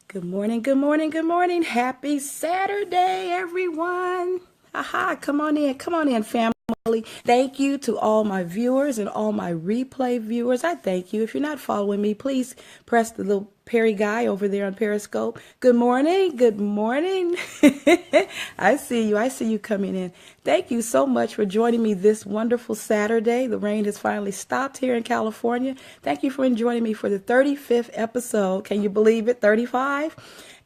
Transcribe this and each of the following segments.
Good morning, good morning, good morning. Happy Saturday, everyone. Aha, come on in, family. Thank you to all my viewers and all my replay viewers. I thank you. If you're not following me, please press the little Perry guy over there on Periscope. Good morning. Good morning. I see you. I see you coming in. Thank you so much for joining me this wonderful Saturday. The rain has finally stopped here in California. Thank you for joining me for the 35th episode. Can you believe it? 35?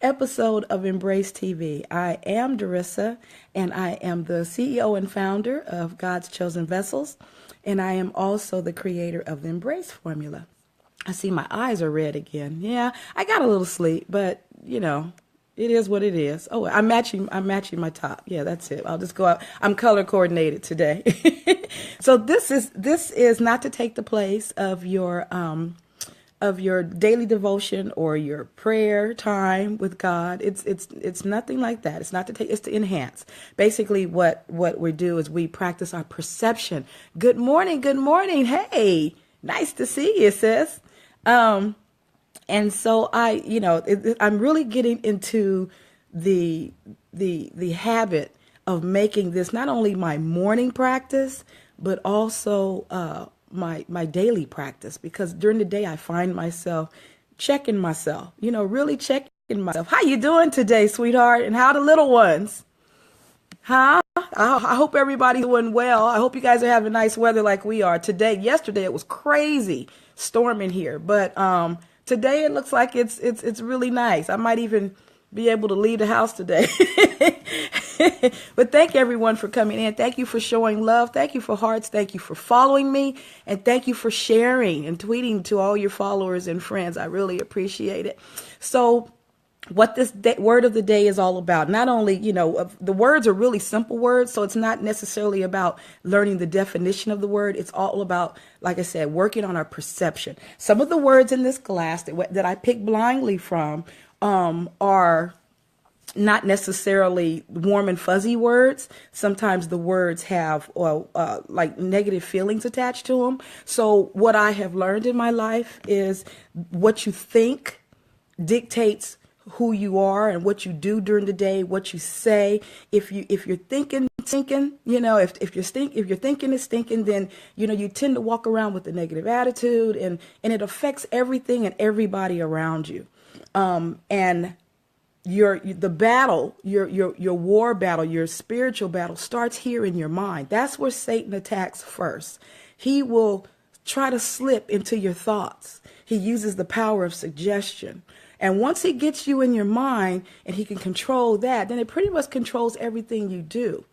Episode of Embrace TV. I am Darissa, and I am the CEO and founder of God's Chosen Vessels, and I am also the creator of the Embrace formula. I see my eyes are red again. Yeah, I got a little sleep, but it is what it is. Oh, I'm matching my top. Yeah, that's it. I'll just go out. I'm color coordinated today. So this is not to take the place of your daily devotion or your prayer time with God. It's nothing like that. It's not to take, it's to enhance. Basically what we do is we practice our perception. Good morning, good morning. Hey, nice to see you, sis. And so I'm really getting into the habit of making this not only my morning practice, but also my daily practice, because during the day I find myself checking myself, really checking myself. How you doing today, sweetheart? And how the little ones? Huh? I hope everybody's doing well. I hope you guys are having nice weather like we are today. Yesterday it was crazy storming here, but today it looks like it's really nice. I might even be able to leave the house today. But thank everyone for coming in. Thank you for showing love. Thank you for hearts. Thank you for following me. And thank you for sharing and tweeting to all your followers and friends. I really appreciate it. So what this word of the day is all about, not only, the words are really simple words, so it's not necessarily about learning the definition of the word. It's all about, like I said, working on our perception. Some of the words in this class that I picked blindly from are not necessarily warm and fuzzy words. Sometimes the words have like negative feelings attached to them. So what I have learned in my life is what you think dictates who you are and what you do during the day, what you say. If you're thinking, if you're thinking is stinking, then you tend to walk around with a negative attitude, and it affects everything and everybody around you. And your war battle, your spiritual battle starts here in your mind. That's where Satan attacks first. He will try to slip into your thoughts. He uses the power of suggestion. And once he gets you in your mind and he can control that, then it pretty much controls everything you do.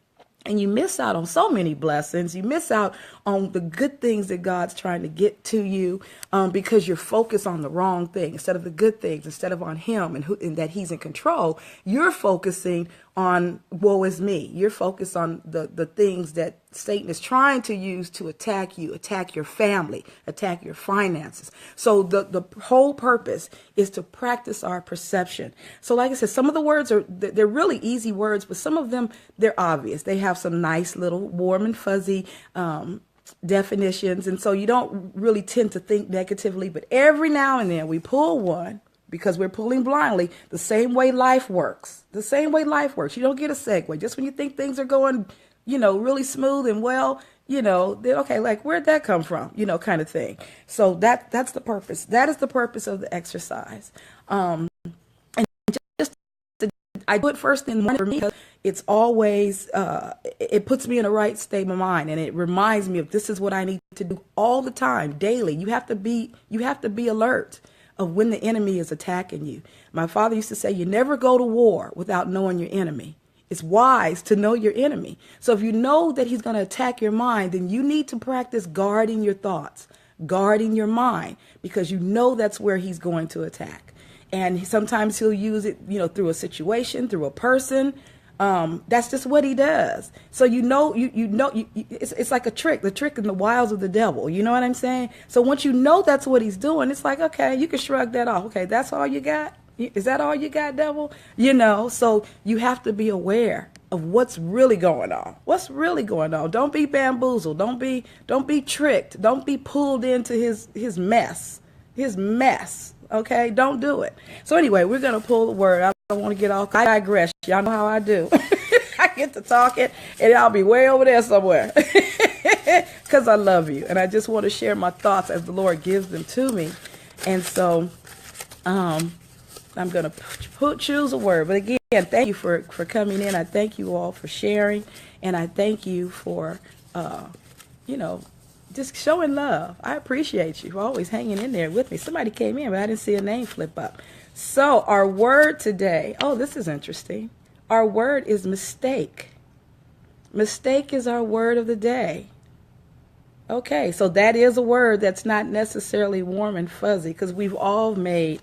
And you miss out on so many blessings. You miss out on the good things that God's trying to get to you because you're focused on the wrong thing instead of the good things, instead of on him and that he's in control. You're focusing on woe is me. You're focused on the things that Satan is trying to use to attack you, attack your family, attack your finances. So the whole purpose is to practice our perception. So like I said, some of the words they're really easy words, but some of them, they're obvious. They have some nice little warm and fuzzy definitions. And so you don't really tend to think negatively, but every now and then we pull one, because we're pulling blindly, the same way life works. The same way life works. You don't get a segue. Just when you think things are going, really smooth and well, then okay, like where'd that come from? Kind of thing. So that's the purpose. That is the purpose of the exercise. And just I do it first thing in the morning for me because it's always it puts me in the right state of mind, and it reminds me of this is what I need to do all the time, daily. You have to be alert of when the enemy is attacking you. My father used to say, you never go to war without knowing your enemy. It's wise to know your enemy. So if you know that he's going to attack your mind, then you need to practice guarding your thoughts, guarding your mind, because that's where he's going to attack. And sometimes he'll use it, through a situation, through a person. That's just what he does. So it's like a trick, the trick in the wiles of the devil. You know what I'm saying? So once you know that's what he's doing, it's like, okay, you can shrug that off. Okay, that's all you got? Is that all you got, devil? So you have to be aware of what's really going on. What's really going on? Don't be bamboozled. Don't be tricked. Don't be pulled into his mess. Okay, don't do it. So anyway, we're going to pull the word. I don't want to get off. I digress. Y'all know how I do. I get to talking and I'll be way over there somewhere because I love you. And I just want to share my thoughts as the Lord gives them to me. And so I'm going to choose a word. But again, thank you for coming in. I thank you all for sharing. And I thank you for, just showing love. I appreciate you for always hanging in there with me. Somebody came in, but I didn't see a name flip up. So our word today, this is interesting. Our word is mistake. Mistake is our word of the day. Okay, so that is a word that's not necessarily warm and fuzzy because we've all made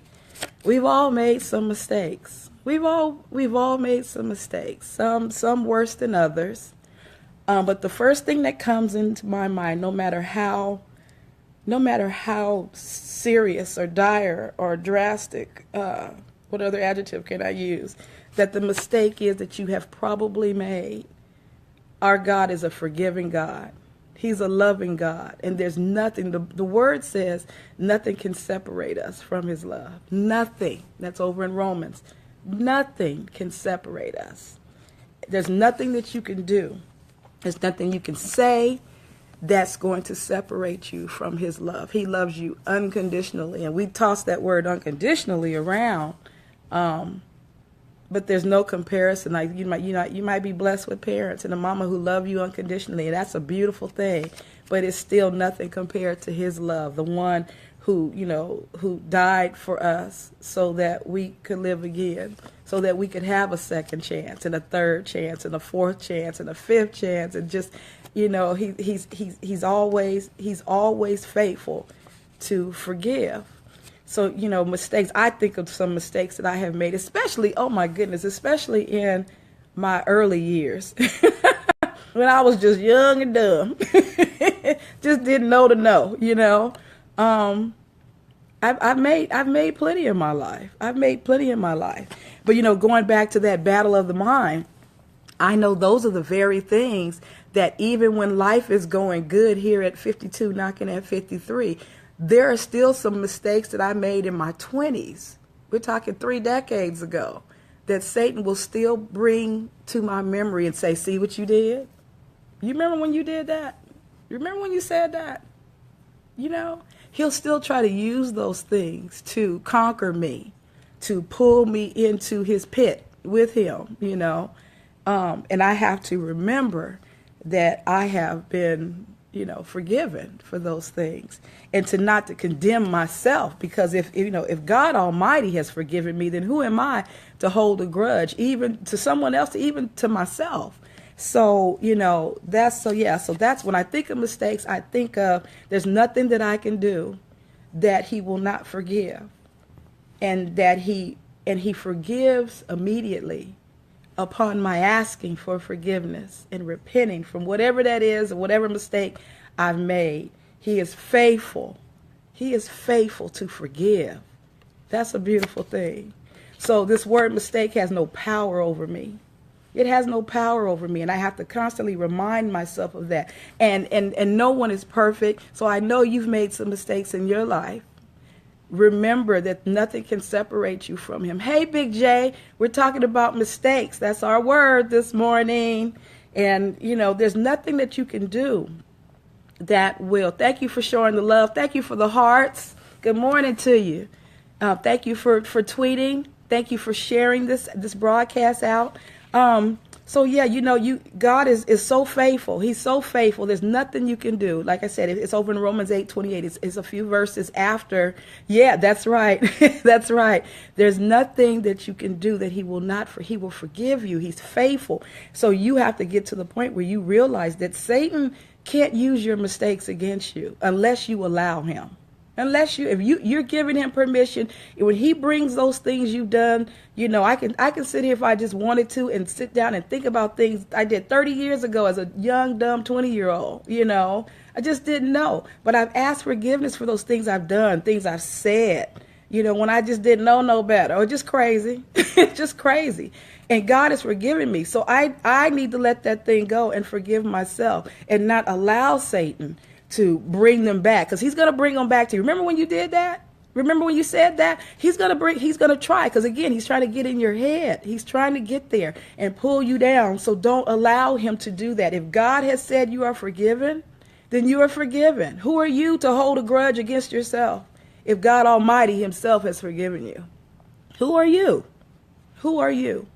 some mistakes. We've all made some mistakes. Some worse than others. But the first thing that comes into my mind, no matter how serious or dire or drastic, what other adjective can I use, that the mistake is that you have probably made. Our God is a forgiving God. He's a loving God. And there's nothing, the word says, nothing can separate us from his love. Nothing. That's over in Romans. Nothing can separate us. There's nothing that you can do. There's nothing you can say that's going to separate you from his love. He loves you unconditionally. And we toss that word unconditionally around. But there's no comparison. Like you might be blessed with parents and a mama who love you unconditionally. And that's a beautiful thing. But it's still nothing compared to his love. The one who died for us so that we could live again, so that we could have a second chance and a third chance and a fourth chance and a fifth chance, and just, he's always faithful to forgive. So, mistakes, I think of some mistakes that I have made, especially in my early years when I was just young and dumb, just didn't know to know, I've made plenty in my life. But, going back to that battle of the mind, I know those are the very things that even when life is going good here at 52, knocking at 53, there are still some mistakes that I made in my 20s. We're talking 3 decades ago, that Satan will still bring to my memory and say, see what you did? You remember when you did that? You remember when you said that? He'll still try to use those things to conquer me, to pull me into his pit with him, and I have to remember that I have been, forgiven for those things, and not to condemn myself, because if God Almighty has forgiven me, then who am I to hold a grudge, even to someone else, even to myself? So, that's when I think of mistakes, I think of there's nothing that I can do that he will not forgive, and that he forgives immediately upon my asking for forgiveness and repenting from whatever that is or whatever mistake I've made. He is faithful. He is faithful to forgive. That's a beautiful thing. So this word mistake has no power over me. It has no power over me, and I have to constantly remind myself of that. And no one is perfect, so I know you've made some mistakes in your life. Remember that nothing can separate you from him. Hey, Big J, we're talking about mistakes. That's our word this morning. And, there's nothing that you can do that will. Thank you for showing the love. Thank you for the hearts. Good morning to you. Thank you for tweeting. Thank you for sharing this broadcast out. God is so faithful. He's so faithful. There's nothing you can do. Like I said, it's over in Romans 8:28. It's a few verses after. Yeah, that's right. That's right. There's nothing that you can do that he will forgive you. He's faithful. So you have to get to the point where you realize that Satan can't use your mistakes against you unless you allow him. If you're giving him permission, when he brings those things you've done, I can sit here if I just wanted to and sit down and think about things I did 30 years ago as a young, dumb 20-year-old, I just didn't know. But I've asked forgiveness for those things I've done, things I've said, when I just didn't know no better, or just crazy, just crazy. And God has forgiven me. So I need to let that thing go and forgive myself and not allow Satan to bring them back, because he's going to bring them back to you. Remember when you did that? Remember when you said that? He's going to try, because again, he's trying to get in your head. He's trying to get there and pull you down. So don't allow him to do that. If God has said you are forgiven, then you are forgiven. Who are you to hold a grudge against yourself if God Almighty himself has forgiven you? Who are you? Who are you?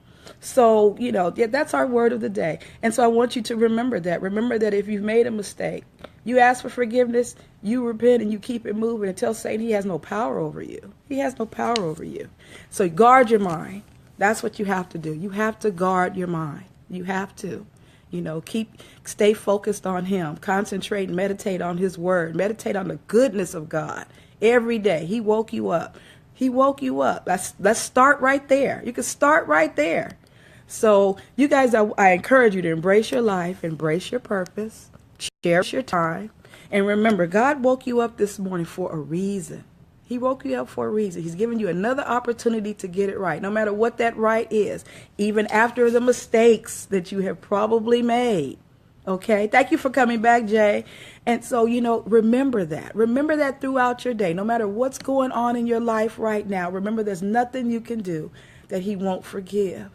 So, that's our word of the day. And so I want you to remember that. Remember that if you've made a mistake, you ask for forgiveness, you repent, and you keep it moving and tell Satan he has no power over you. He has no power over you. So guard your mind. That's what you have to do. You have to guard your mind. You have to. Stay focused on him. Concentrate and meditate on his word. Meditate on the goodness of God every day. He woke you up. He woke you up. Let's start right there. You can start right there. So you guys, I encourage you to embrace your life, embrace your purpose, cherish your time. And remember, God woke you up this morning for a reason. He woke you up for a reason. He's given you another opportunity to get it right, no matter what that right is, even after the mistakes that you have probably made. Okay, thank you for coming back, Jay. And so, remember that. Remember that throughout your day, no matter what's going on in your life right now. Remember, there's nothing you can do that he won't forgive.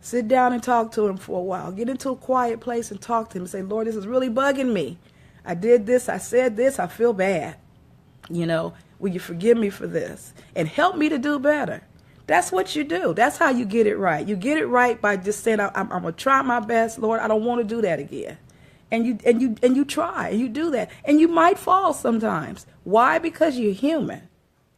Sit down and talk to him for a while. Get into a quiet place and talk to him and say, Lord, this is really bugging me. I did this. I said this. I feel bad. Will you forgive me for this? And help me to do better. That's what you do. That's how you get it right. You get it right by just saying, I'm going to try my best, Lord. I don't want to do that again. And you try, and you do that. And you might fall sometimes. Why? Because you're human.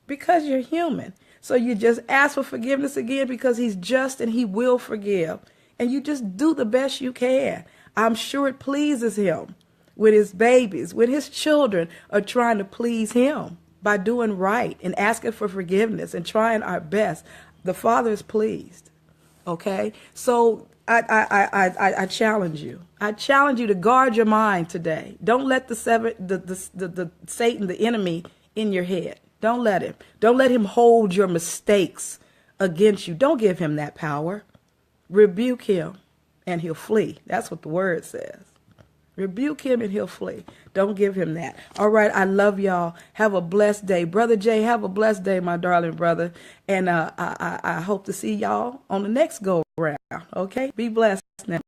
Because you're human. So you just ask for forgiveness again, because he's just and he will forgive. And you just do the best you can. I'm sure it pleases him when his babies, when his children are trying to please him by doing right and asking for forgiveness and trying our best. The Father is pleased. Okay? So I challenge you. I challenge you to guard your mind today. Don't let the Satan, the enemy, in your head. Don't let him. Don't let him hold your mistakes against you. Don't give him that power. Rebuke him and he'll flee. That's what the word says. Rebuke him and he'll flee. Don't give him that. All right. I love y'all. Have a blessed day. Brother Jay, have a blessed day, my darling brother. And I hope to see y'all on the next go round. Okay. Be blessed now.